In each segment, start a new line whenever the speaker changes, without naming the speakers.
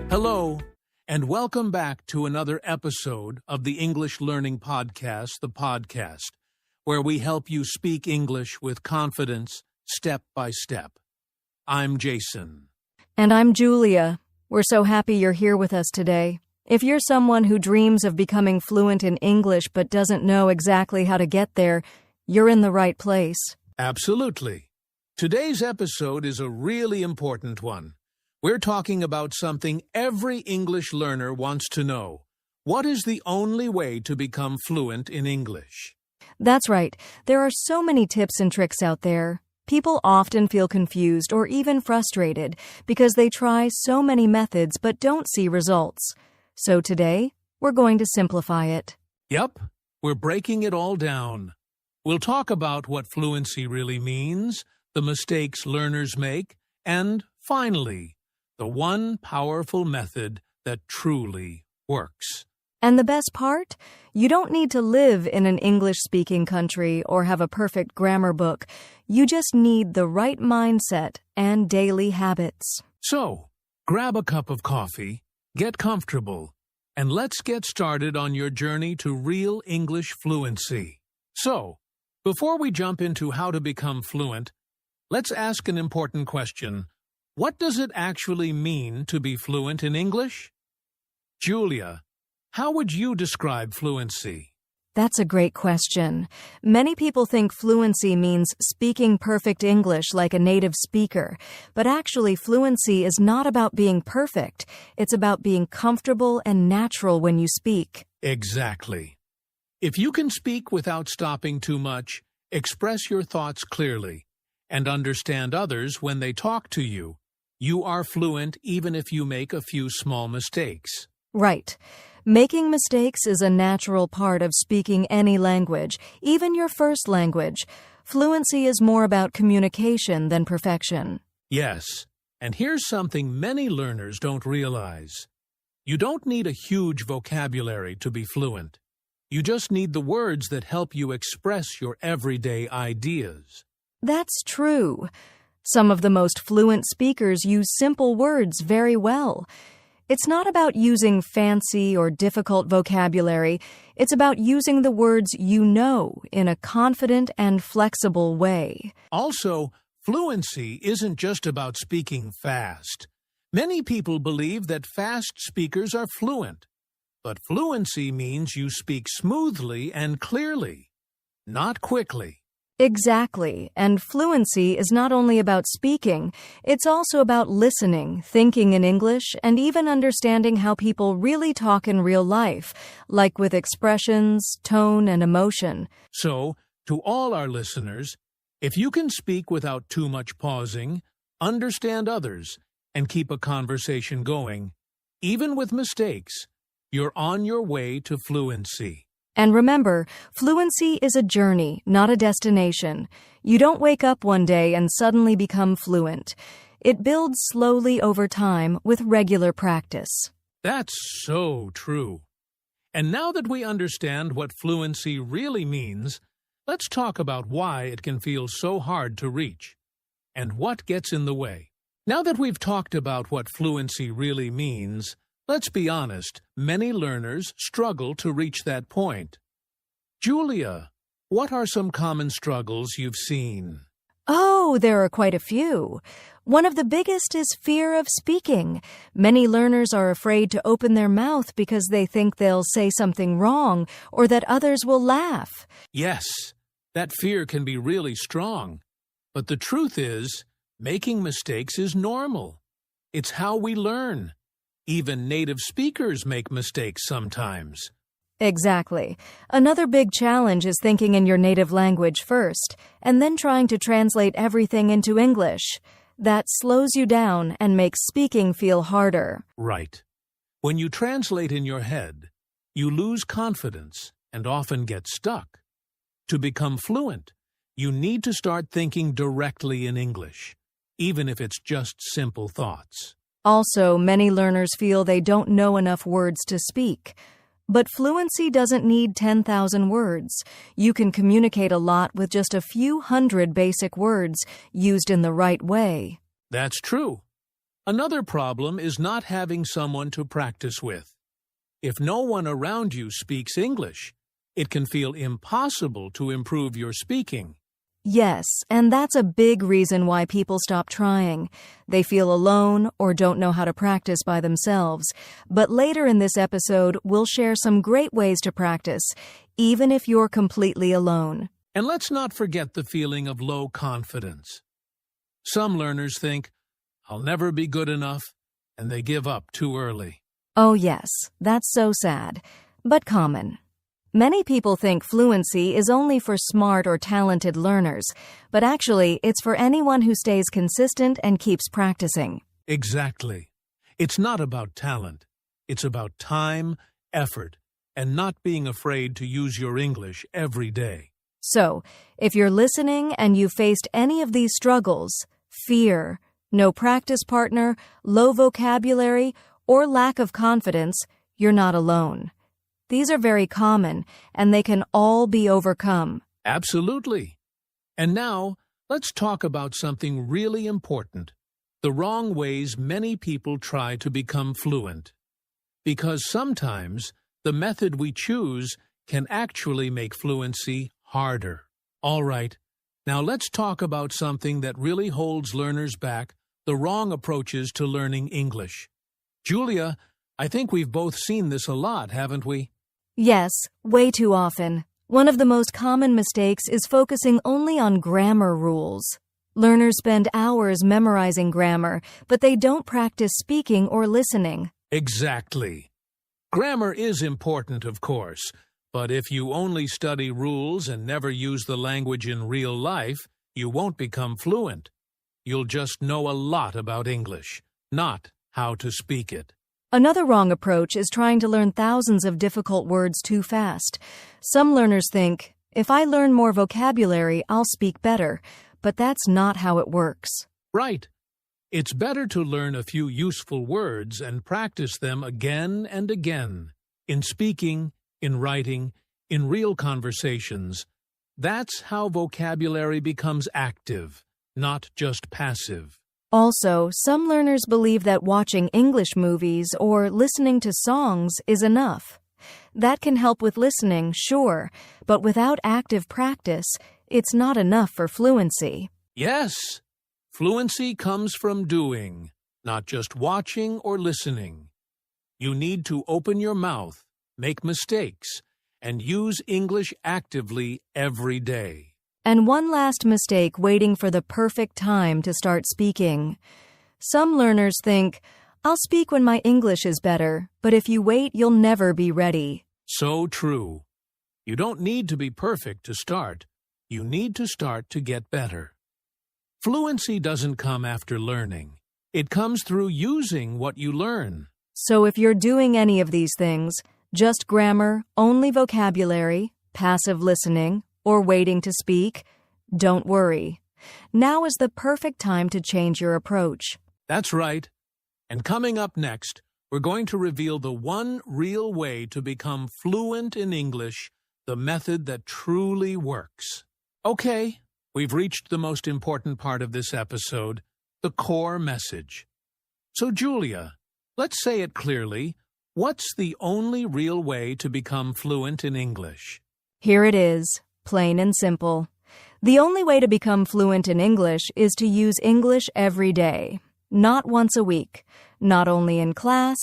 Hello, and welcome back to another episode of the English Learning Podcast, the podcast, where we help you speak English with confidence, step by step. I'm Jason.
And I'm Julia. We're so happy you're here with us today. If you're someone who dreams of becoming fluent in English but doesn't know exactly how to get there, you're in the right place.
Absolutely. Today's episode is a really important one. We're talking about something every English learner wants to know. What is the only way to become fluent in English?
That's right. There are so many tips and tricks out there. People often feel confused or even frustrated because they try so many methods but don't see results. So today, we're going to simplify it.
Yep, we're breaking it all down. We'll talk about what fluency really means, the mistakes learners make, and finally, the one powerful method that truly works.
And the best part? You don't need to live in an English-speaking country or have a perfect grammar book. You just need the right mindset and daily habits.
So, grab a cup of coffee, get comfortable, and let's get started on your journey to real English fluency. So, before we jump into how to become fluent, let's ask an important question. What does it actually mean to be fluent in English? Julia, how would you describe fluency?
That's a great question. Many people think fluency means speaking perfect English like a native speaker, but actually fluency is not about being perfect. It's about being comfortable and natural when you speak.
Exactly. If you can speak without stopping too much, express your thoughts clearly, and understand others when they talk to you, you are fluent even if you make a few small mistakes.
Right. Making mistakes is a natural part of speaking any language, even your first language. Fluency is more about communication than perfection.
Yes, and here's something many learners don't realize. You don't need a huge vocabulary to be fluent. You just need the words that help you express your everyday ideas.
That's true. Some of the most fluent speakers use simple words very well. It's not about using fancy or difficult vocabulary. It's about using the words you know in a confident and flexible way.
Also, fluency isn't just about speaking fast. Many people believe that fast speakers are fluent, but fluency means you speak smoothly and clearly, not quickly.
Exactly, and fluency is not only about speaking, it's also about listening, thinking in English, and even understanding how people really talk in real life, like with expressions, tone, and emotion.
So, to all our listeners, if you can speak without too much pausing, understand others, and keep a conversation going, even with mistakes, you're on your way to fluency.
And remember, fluency is a journey, not a destination. You don't wake up one day and suddenly become fluent. It builds slowly over time with regular practice.
That's so true. And now that we understand what fluency really means, let's talk about why it can feel so hard to reach and what gets in the way. Now that we've talked about what fluency really means, let's be honest, many learners struggle to reach that point. Julia, what are some common struggles you've seen?
Oh, there are quite a few. One of the biggest is fear of speaking. Many learners are afraid to open their mouth because they think they'll say something wrong or that others will laugh.
Yes, that fear can be really strong. But the truth is, making mistakes is normal. It's how we learn. Even native speakers make mistakes sometimes.
Exactly. Another big challenge is thinking in your native language first, and then trying to translate everything into English. That slows you down and makes speaking feel harder.
Right. When you translate in your head, you lose confidence and often get stuck. To become fluent, you need to start thinking directly in English, even if it's just simple thoughts.
Also, many learners feel they don't know enough words to speak. But fluency doesn't need 10,000 words. You can communicate a lot with just a few hundred basic words used in the right way.
That's true. Another problem is not having someone to practice with. If no one around you speaks English, it can feel impossible to improve your speaking.
Yes, and that's a big reason why people stop trying. They feel alone or don't know how to practice by themselves. But later in this episode, we'll share some great ways to practice, even if you're completely alone.
And let's not forget the feeling of low confidence. Some learners think, "I'll never be good enough," and they give up too early.
Oh yes, that's so sad, but common. Many people think fluency is only for smart or talented learners, but actually it's for anyone who stays consistent and keeps practicing.
Exactly. It's not about talent. It's about time, effort, and not being afraid to use your English every day.
So, if you're listening and you've faced any of these struggles, fear, no practice partner, low vocabulary, or lack of confidence, you're not alone. These are very common, and they can all be overcome.
Absolutely. And now, let's talk about something really important: the wrong ways many people try to become fluent. Because sometimes, the method we choose can actually make fluency harder. All right, now let's talk about something that really holds learners back: the wrong approaches to learning English. Julia, I think we've both seen this a lot, haven't we?
Yes, way too often. One of the most common mistakes is focusing only on grammar rules. Learners spend hours memorizing grammar, but they don't practice speaking or listening.
Exactly. Grammar is important, of course, but if you only study rules and never use the language in real life, you won't become fluent. You'll just know a lot about English, not how to speak it.
Another wrong approach is trying to learn thousands of difficult words too fast. Some learners think, if I learn more vocabulary, I'll speak better, but that's not how it works.
Right. It's better to learn a few useful words and practice them again and again, in speaking, in writing, in real conversations. That's how vocabulary becomes active, not just passive.
Also, some learners believe that watching English movies or listening to songs is enough. That can help with listening, sure, but without active practice, it's not enough for fluency.
Yes, fluency comes from doing, not just watching or listening. You need to open your mouth, make mistakes, and use English actively every day.
And one last mistake: waiting for the perfect time to start speaking. Some learners think, I'll speak when my English is better, but if you wait, you'll never be ready.
So true. You don't need to be perfect to start. You need to start to get better. Fluency doesn't come after learning. It comes through using what you learn.
So if you're doing any of these things, just grammar, only vocabulary, passive listening, or waiting to speak, don't worry. Now is the perfect time to change your approach.
That's right. And coming up next, we're going to reveal the one real way to become fluent in English, the method that truly works. Okay, we've reached the most important part of this episode, the core message. So Julia, let's say it clearly. What's the only real way to become fluent in English?
Here it is. Plain and simple. The only way to become fluent in English is to use English every day. Not once a week, not only in class,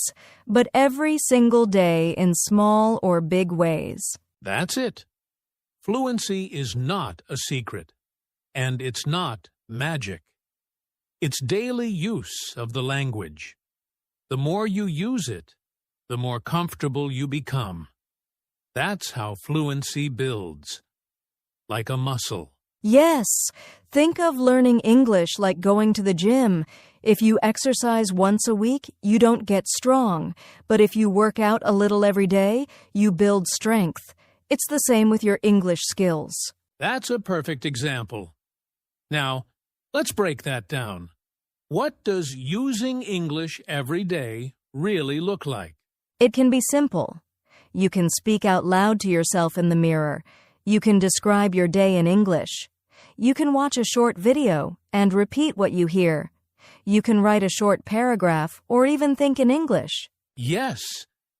but every single day in small or big ways.
That's it. Fluency is not a secret, and it's not magic. It's daily use of the language. The more you use it, the more comfortable you become. That's how fluency builds. Like a muscle.
Yes, think of learning English like going to the gym. If you exercise once a week, you don't get strong. But if you work out a little every day, you build strength. It's the same with your English skills.
That's a perfect example. Now, let's break that down. What does using English every day really look like?
It can be simple. You can speak out loud to yourself in the mirror. You can describe your day in English. You can watch a short video and repeat what you hear. You can write a short paragraph or even think in English.
Yes,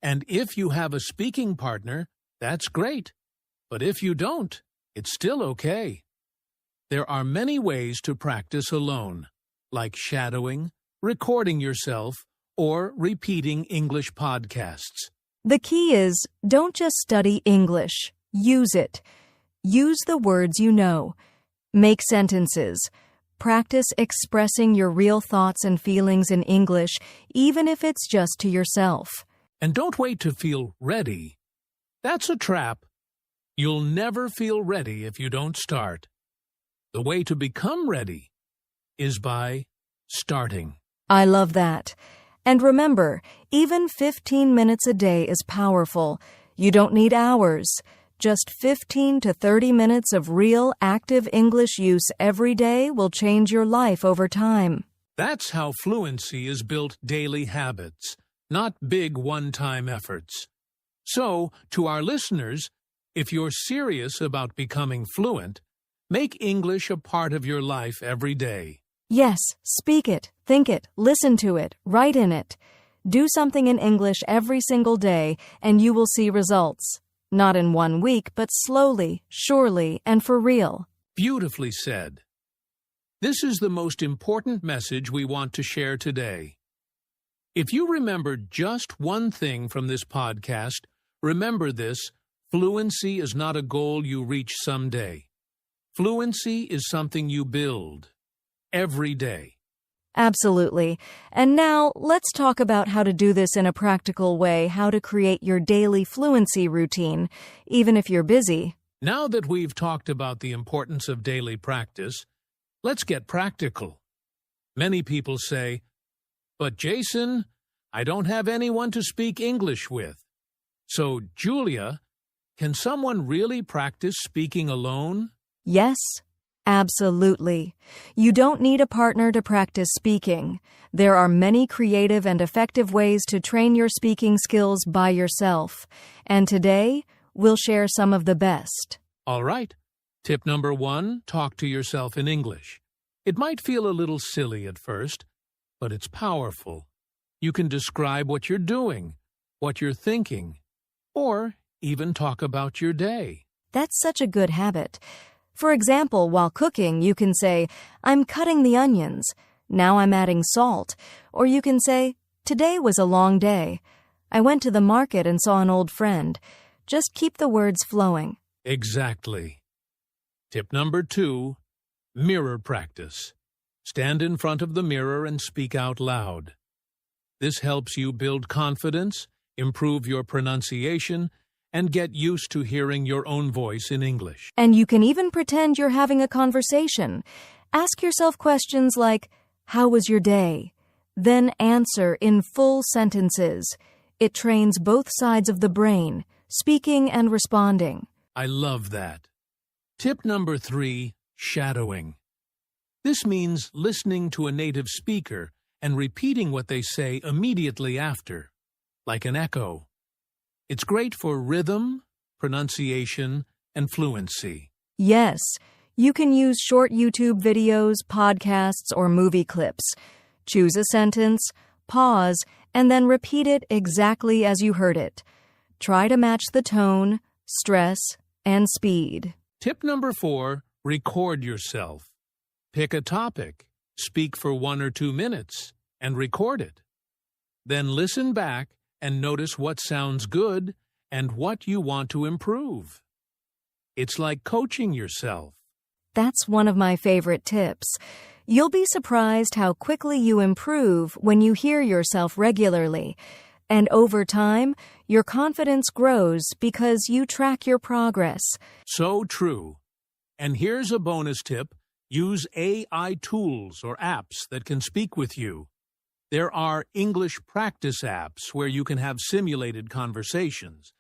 and if you have a speaking partner, that's great. But if you don't, it's still okay. There are many ways to practice alone, like shadowing, recording yourself, or repeating English podcasts.
The key is, don't just study English. Use it. Use the words you know. Make sentences. Practice expressing your real thoughts and feelings in English, even if it's just to yourself.
And don't wait to feel ready. That's a trap. You'll never feel ready if you don't start. The way to become ready is by starting.
I love that. And remember, even 15 minutes a day is powerful. You don't need hours. Just 15 to 30 minutes of real, active English use every day will change your life over time.
That's how fluency is built daily habits, not big one-time efforts. So, to our listeners, if you're serious about becoming fluent, make English a part of your life every day.
Yes, speak it, think it, listen to it, write in it. Do something in English every single day, and you will see results. Not in 1 week, but slowly, surely, and for real.
Beautifully said. This is the most important message we want to share today. If you remember just one thing from this podcast, remember this: fluency is not a goal you reach someday. Fluency is something you build every day.
Absolutely. And now, let's talk about how to do this in a practical way, how to create your daily fluency routine, even if you're busy.
Now that we've talked about the importance of daily practice, let's get practical. Many people say, "But Jason, I don't have anyone to speak English with." So, Julia, can someone really practice speaking alone?
Yes, absolutely. You don't need a partner to practice speaking. There are many creative and effective ways to train your speaking skills by yourself. And today, we'll share some of the best.
All right. Tip number 1, talk to yourself in English. It might feel a little silly at first, but it's powerful. You can describe what you're doing, what you're thinking, or even talk about your day.
That's such a good habit. For example, while cooking, you can say, "I'm cutting the onions. Now I'm adding salt." Or you can say, "Today was a long day. I went to the market and saw an old friend." Just keep the words flowing.
Exactly. Tip number 2, mirror practice. Stand in front of the mirror and speak out loud. This helps you build confidence, improve your pronunciation, and get used to hearing your own voice in English.
And you can even pretend you're having a conversation. Ask yourself questions like, "How was your day?" Then answer in full sentences. It trains both sides of the brain, speaking and responding.
I love that. Tip number 3, shadowing. This means listening to a native speaker and repeating what they say immediately after, like an echo. It's great for rhythm, pronunciation, and fluency.
Yes, you can use short YouTube videos, podcasts, or movie clips. Choose a sentence, pause, and then repeat it exactly as you heard it. Try to match the tone, stress, and speed.
Tip number 4, record yourself. Pick a topic, speak for 1 or 2 minutes, and record it. Then listen back and notice what sounds good and what you want to improve. It's like coaching yourself.
That's one of my favorite tips. You'll be surprised how quickly you improve when you hear yourself regularly. And over time, your confidence grows because you track your progress.
So true. And here's a bonus tip. Use AI tools or apps that can speak with you. There are English practice apps where you can have simulated conversations,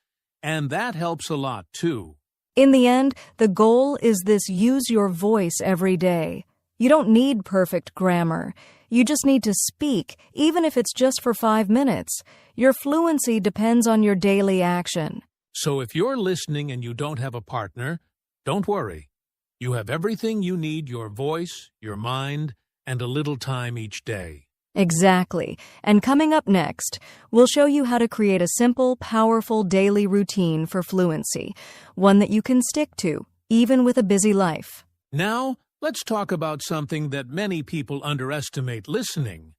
and that helps a lot too.
In the end, the goal is this: use your voice every day. You don't need perfect grammar. You just need to speak, even if it's just for 5 minutes. Your fluency depends on your daily action.
So if you're listening and you don't have a partner, don't worry. You have everything you need: your voice, your mind, and a little time each day.
Exactly. And coming up next, we'll show you how to create a simple, powerful daily routine for fluency, one that you can stick to, even with a busy life.
Now, let's talk about something that many people underestimate: listening.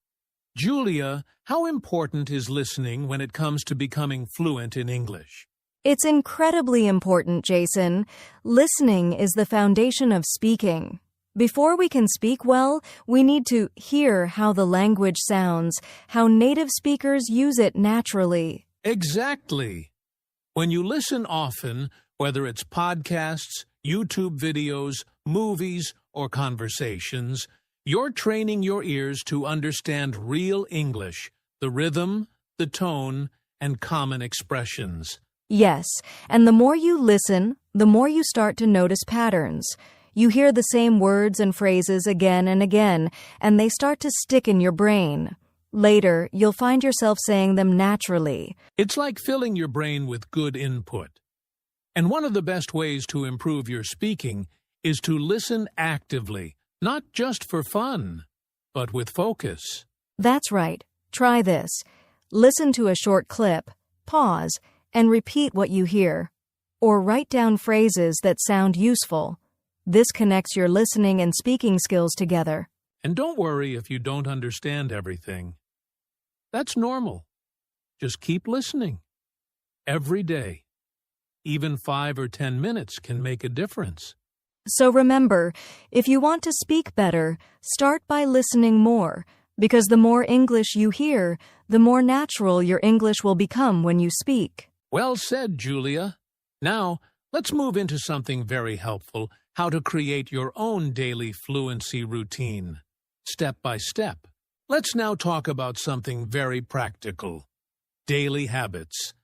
Julia, how important is listening when it comes to becoming fluent in English?
It's incredibly important, Jason. Listening is the foundation of speaking. Before we can speak well, we need to hear how the language sounds, how native speakers use it naturally.
Exactly. When you listen often, whether it's podcasts, YouTube videos, movies, or conversations, you're training your ears to understand real English, the rhythm, the tone, and common expressions.
Yes, and the more you listen, the more you start to notice patterns. You hear the same words and phrases again and again, and they start to stick in your brain. Later, you'll find yourself saying them naturally.
It's like filling your brain with good input. And one of the best ways to improve your speaking is to listen actively, not just for fun, but with focus.
That's right. Try this. Listen to a short clip, pause, and repeat what you hear. Or write down phrases that sound useful. This connects your listening and speaking skills together.
And don't worry if you don't understand everything. That's normal. Just keep listening. Every day. Even 5 or 10 minutes can make a difference.
So remember, if you want to speak better, start by listening more, because the more English you hear, the more natural your English will become when you speak.
Well said, Julia. Now, let's move into something very helpful: how to create your own daily fluency routine, step by step. Let's now talk about something very practical: daily habits.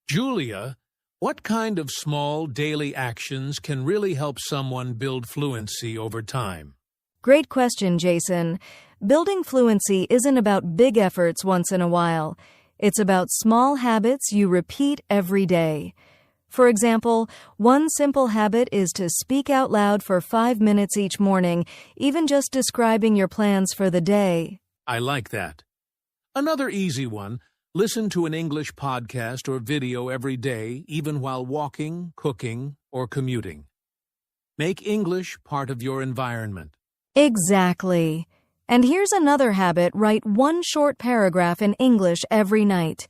Julia, what kind of small daily actions can really help someone build fluency over time?
Great question, Jason. Building fluency isn't about big efforts once in a while. It's about small habits you repeat every day. For example, one simple habit is to speak out loud for 5 minutes each morning, even just describing your plans for the day.
I like that. Another easy one: listen to an English podcast or video every day, even while walking, cooking, or commuting. Make English part of your environment.
Exactly. And here's another habit: write one short paragraph in English every night.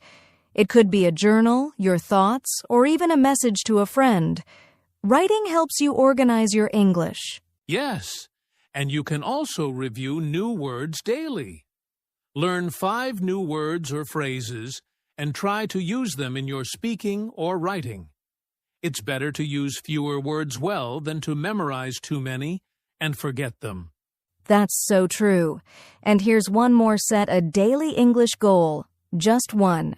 It could be a journal, your thoughts, or even a message to a friend. Writing helps you organize your English.
Yes, and you can also review new words daily. Learn 5 new words or phrases and try to use them in your speaking or writing. It's better to use fewer words well than to memorize too many and forget them.
That's so true. And here's one more: set a daily English goal. Just one.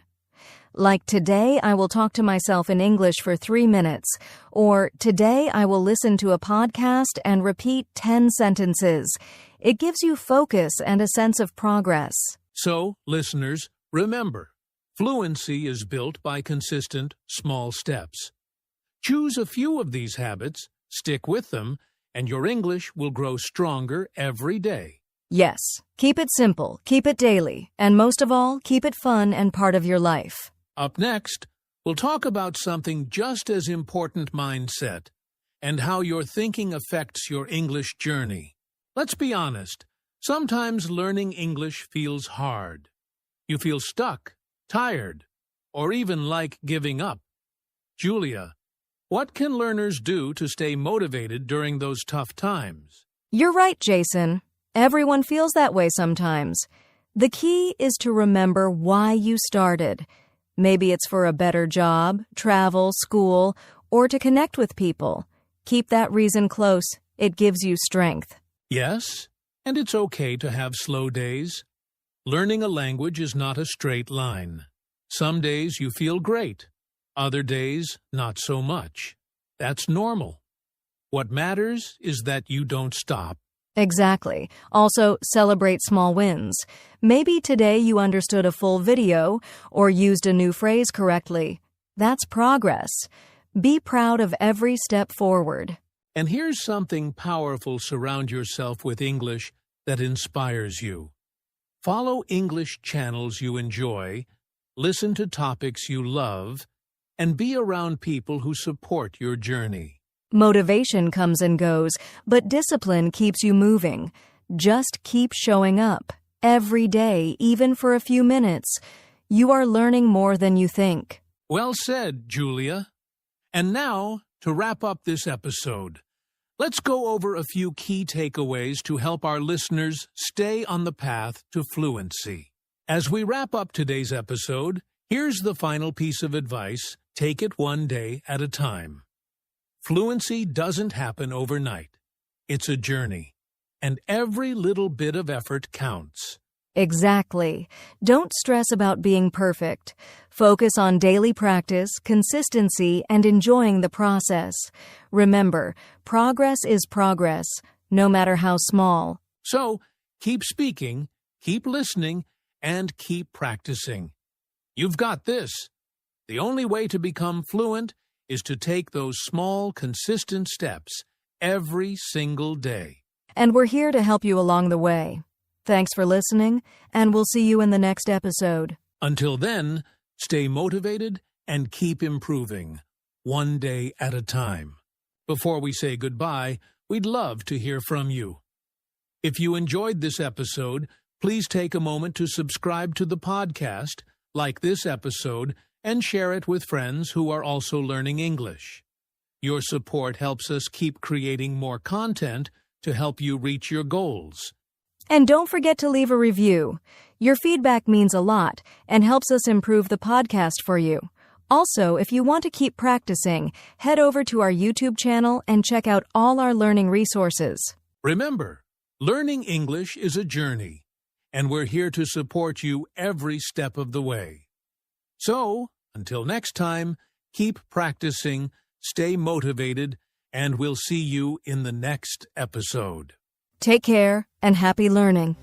Like, today I will talk to myself in English for 3 minutes, or today I will listen to a podcast and repeat 10 sentences. It gives you focus and a sense of progress.
So, listeners, remember, fluency is built by consistent, small steps. Choose a few of these habits, stick with them, and your English will grow stronger every day.
Yes, keep it simple, keep it daily, and most of all, keep it fun and part of your life.
Up next, we'll talk about something just as important: mindset, and how your thinking affects your English journey. Let's be honest, sometimes learning English feels hard. You feel stuck, tired, or even like giving up. Julia, what can learners do to stay motivated during those tough times?
You're right, Jason. Everyone feels that way sometimes. The key is to remember why you started. Maybe it's for a better job, travel, school, or to connect with people. Keep that reason close. It gives you strength.
Yes, and it's okay to have slow days. Learning a language is not a straight line. Some days you feel great, other days not so much. That's normal. What matters is that you don't stop.
Exactly. Also, celebrate small wins. Maybe today you understood a full video or used a new phrase correctly. That's progress. Be proud of every step forward.
And here's something powerful: surround yourself with English that inspires you. Follow English channels you enjoy, listen to topics you love, and be around people who support your journey.
Motivation comes and goes, but discipline keeps you moving. Just keep showing up. Every day, even for a few minutes. You are learning more than you think.
Well said, Julia. And now, to wrap up this episode, let's go over a few key takeaways to help our listeners stay on the path to fluency. As we wrap up today's episode, here's the final piece of advice: take it one day at a time. Fluency doesn't happen overnight. It's a journey, and every little bit of effort counts.
Exactly. Don't stress about being perfect. Focus on daily practice, consistency, and enjoying the process. Remember, progress is progress, no matter how small.
So, keep speaking, keep listening, and keep practicing. You've got this. The only way to become fluent is to take those small, consistent steps every single day.
And we're here to help you along the way. Thanks for listening, and we'll see you in the next episode.
Until then, stay motivated and keep improving, one day at a time. Before we say goodbye, we'd love to hear from you. If you enjoyed this episode, please take a moment to subscribe to the podcast, like this episode, and share it with friends who are also learning English. Your support helps us keep creating more content to help you reach your goals.
And don't forget to leave a review. Your feedback means a lot and helps us improve the podcast for you. Also, if you want to keep practicing, head over to our YouTube channel and check out all our learning resources.
Remember, learning English is a journey, and we're here to support you every step of the way. So, until next time, keep practicing, stay motivated, and we'll see you in the next episode.
Take care and happy learning.